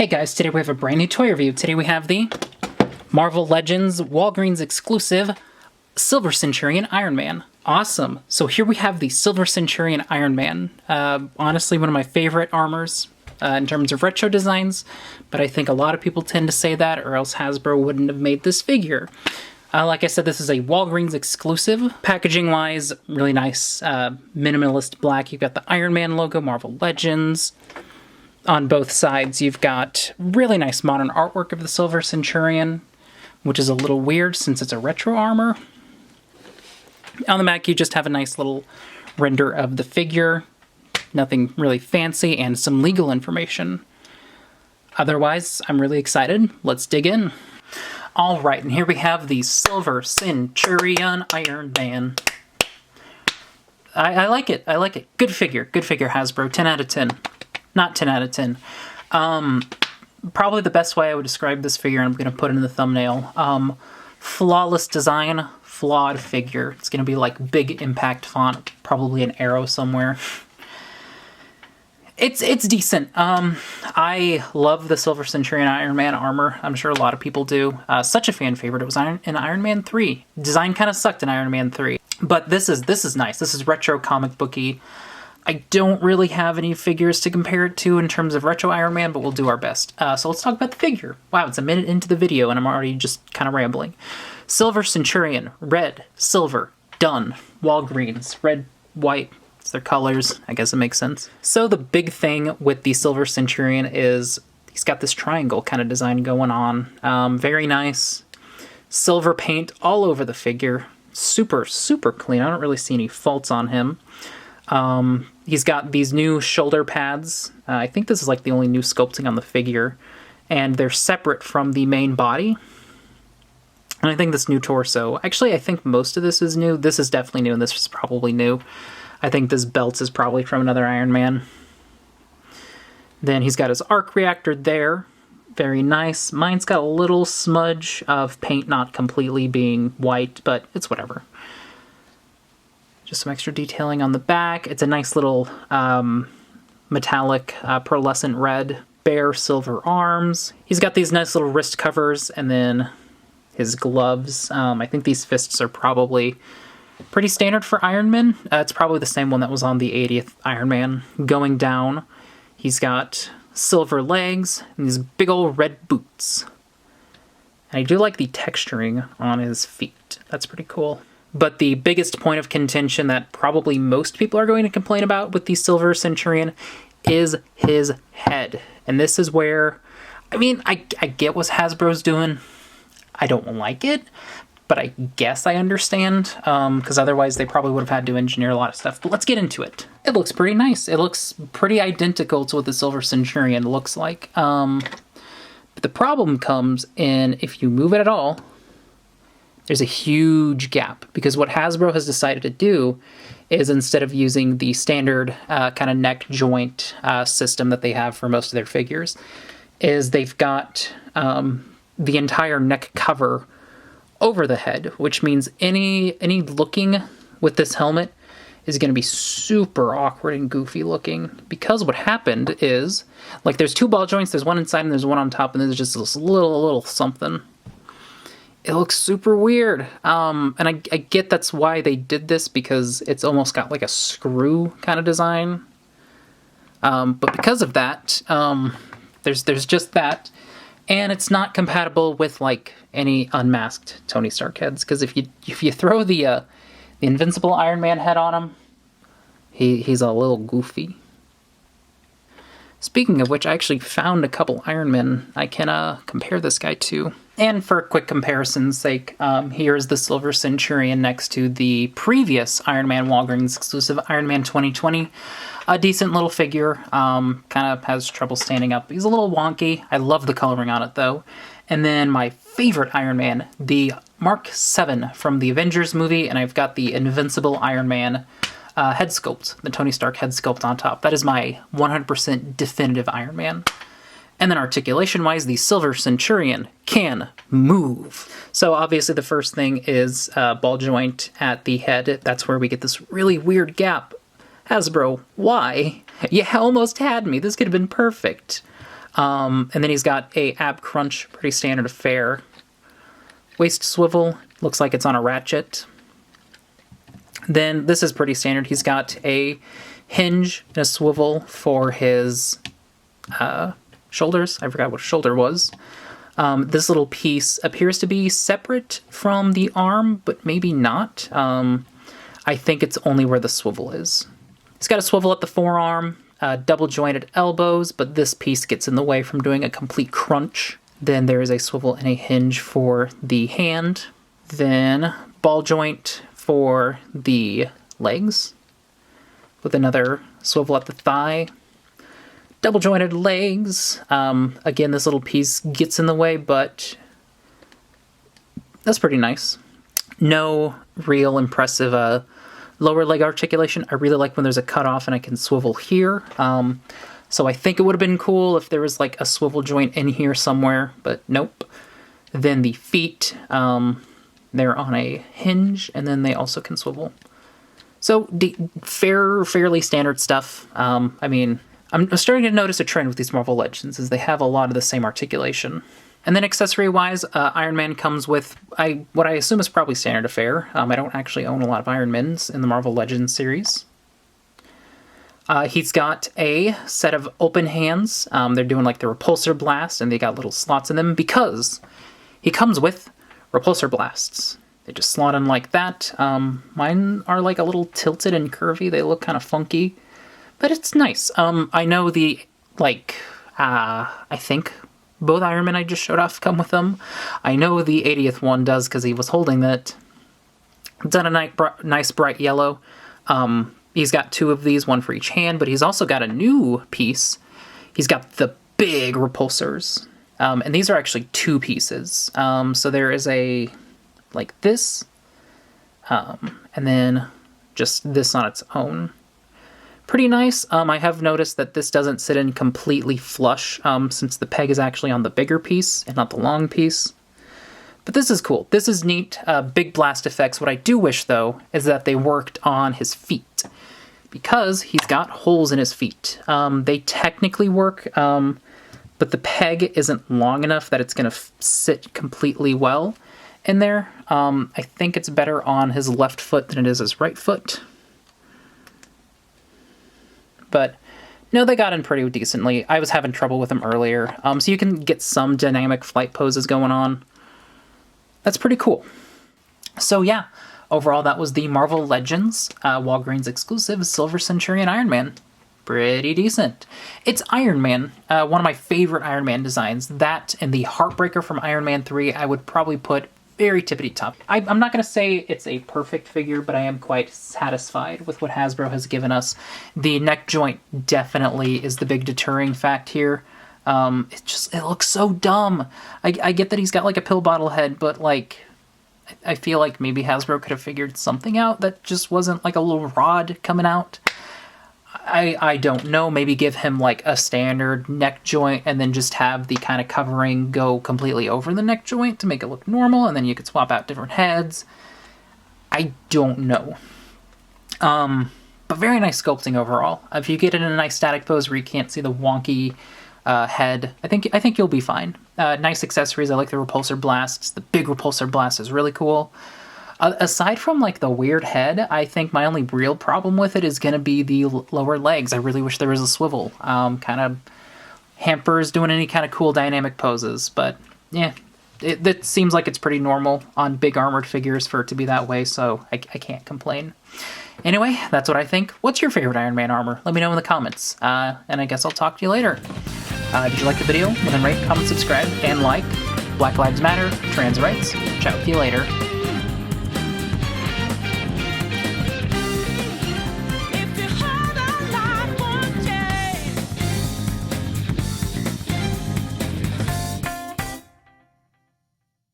Hey guys, today we have a brand new toy review. Today we have the Marvel Legends Walgreens exclusive Silver Centurion Iron Man. Awesome. So here we have the Silver Centurion Iron Man. Honestly, one of my favorite armors in terms of retro designs, but I think a lot of people tend to say that or else Hasbro wouldn't have made this figure. Like I said, this is a Walgreens exclusive. Packaging-wise, really nice, minimalist black. You've got the Iron Man logo, Marvel Legends. On both sides, you've got really nice modern artwork of the Silver Centurion, which is a little weird since it's a retro armor. On the back, you just have a nice little render of the figure. Nothing really fancy, and some legal information. Otherwise, I'm really excited. Let's dig in. All right, and here we have the Silver Centurion Iron Man. I like it. I like it. Good figure, Hasbro. 10 out of 10. Not 10 out of 10. Probably the best way I would describe this figure, and I'm going to put it in the thumbnail. Flawless design, flawed figure. It's going to be like big impact font, probably an arrow somewhere. It's decent. I love the Silver Centurion Iron Man armor. I'm sure a lot of people do. Such a fan favorite. It was in Iron Man 3. Design kind of sucked in Iron Man 3. But this is nice. This is retro comic booky. I don't really have any figures to compare it to in terms of retro Iron Man, but we'll do our best. So let's talk about the figure. Wow, it's a minute into the video and I'm already just kind of rambling. Silver Centurion, red, silver, done. Walgreens, red, white, it's their colors. I guess it makes sense. So the big thing with the Silver Centurion is he's got this triangle kind of design going on. Very nice. Silver paint all over the figure. Super, super clean. I don't really see any faults on him. He's got these new shoulder pads. I think this is like the only new sculpting on the figure, and they're separate from the main body. And I think this new torso, actually I think most of this is new. This is definitely new, and this is probably new. I think this belt is probably from another Iron Man. Then he's got his arc reactor there. Very nice. Mine's got a little smudge of paint not completely being white, but it's whatever. Just some extra detailing on the back. It's a nice little metallic pearlescent red, bare silver arms. He's got these nice little wrist covers, and then his gloves. I think these fists are probably pretty standard for Iron Man. It's probably the same one that was on the 80th Iron Man. Going down, he's got silver legs and these big old red boots. And I do like the texturing on his feet. That's pretty cool. But the biggest point of contention that probably most people are going to complain about with the Silver Centurion is his head. And this is where, I mean, I get what Hasbro's doing. I don't like it, but I guess I understand, because otherwise they probably would have had to engineer a lot of stuff. But let's get into it. It looks pretty nice. It looks pretty identical to what the Silver Centurion looks like. But the problem comes in if you move it at all, there's a huge gap, because what Hasbro has decided to do is, instead of using the standard kind of neck joint system that they have for most of their figures, is they've got the entire neck cover over the head, which means any looking with this helmet is going to be super awkward and goofy looking, because what happened is, like, there's two ball joints, there's one inside and there's one on top, and there's just this little something. It looks super weird, and I get that's why they did this, because it's almost got like a screw kind of design. But because of that, there's just that, and it's not compatible with like any unmasked Tony Stark heads, because if you throw the Invincible Iron Man head on him, he's a little goofy. Speaking of which, I actually found a couple Iron Men I can compare this guy to. And for quick comparison's sake, here's the Silver Centurion next to the previous Iron Man Walgreens exclusive, Iron Man 2020. A decent little figure, kind of has trouble standing up. He's a little wonky. I love the coloring on it, though. And then my favorite Iron Man, the Mark 7 from the Avengers movie, and I've got the Invincible Iron Man head sculpt, the Tony Stark head sculpt on top. That is my 100% definitive Iron Man. And then articulation-wise, the Silver Centurion can move. So obviously the first thing is ball joint at the head. That's where we get this really weird gap. Hasbro, why? You almost had me. This could have been perfect. And then he's got a ab crunch, pretty standard affair. Waist swivel, looks like it's on a ratchet. Then this is pretty standard. He's got a hinge and a swivel for his shoulders. I forgot what shoulder was. This little piece appears to be separate from the arm, but maybe not. I think it's only where the swivel is. He's got a swivel at the forearm, double jointed elbows, but this piece gets in the way from doing a complete crunch. Then there is a swivel and a hinge for the hand. Then ball joint for the legs, with another swivel at the thigh. Double jointed legs. Again, this little piece gets in the way, but that's pretty nice. No real impressive lower leg articulation. I really like when there's a cutoff and I can swivel here. So I think it would have been cool if there was like a swivel joint in here somewhere, but nope. Then the feet, they're on a hinge, and then they also can swivel. So fairly standard stuff. I mean, I'm starting to notice a trend with these Marvel Legends, is they have a lot of the same articulation. And then accessory-wise, Iron Man comes with what I assume is probably standard affair. I don't actually own a lot of Iron Mans in the Marvel Legends series. He's got a set of open hands. They're doing like the repulsor blast, and they got little slots in them because he comes with repulsor blasts. They just slot in like that. Mine are like a little tilted and curvy. They look kind of funky, but it's nice. I know I think both Iron Men I just showed off come with them. I know the 80th one does because he was holding that. It's done a nice bright yellow. He's got two of these, one for each hand, but he's also got a new piece. He's got the big repulsors. And these are actually two pieces. So there is a, like this, and then just this on its own. Pretty nice. I have noticed that this doesn't sit in completely flush, since the peg is actually on the bigger piece and not the long piece. But this is cool. This is neat. Big blast effects. What I do wish, though, is that they worked on his feet, because he's got holes in his feet. They technically work, but the peg isn't long enough that it's going to sit completely well in there. I think it's better on his left foot than it is his right foot. But no, they got in pretty decently. I was having trouble with them earlier. So you can get some dynamic flight poses going on. That's pretty cool. So yeah, overall that was the Marvel Legends Walgreens exclusive Silver Centurion Iron Man. Pretty decent. It's Iron Man, one of my favorite Iron Man designs. That and the Heartbreaker from Iron Man 3 I would probably put very tippity top. I'm not going to say it's a perfect figure, but I am quite satisfied with what Hasbro has given us. The neck joint definitely is the big deterring fact here. It looks so dumb. I get that he's got like a pill bottle head, but like, I feel like maybe Hasbro could have figured something out that just wasn't like a little rod coming out. I don't know, maybe give him like a standard neck joint and then just have the kind of covering go completely over the neck joint to make it look normal, and then you could swap out different heads. I don't know. But very nice sculpting overall. If you get it in a nice static pose where you can't see the wonky head, I think you'll be fine. Nice accessories. I like the repulsor blasts. The big repulsor blast is really cool. Aside from like the weird head, I think my only real problem with it is going to be the lower legs. I really wish there was a swivel. Kind of hampers doing any kind of cool dynamic poses. But yeah, it seems like it's pretty normal on big armored figures for it to be that way, so I can't complain. Anyway, that's what I think. What's your favorite Iron Man armor? Let me know in the comments. And I guess I'll talk to you later. Did you like the video? Well, then rate, comment, subscribe, and like. Black Lives Matter, trans rights. Chat with you later.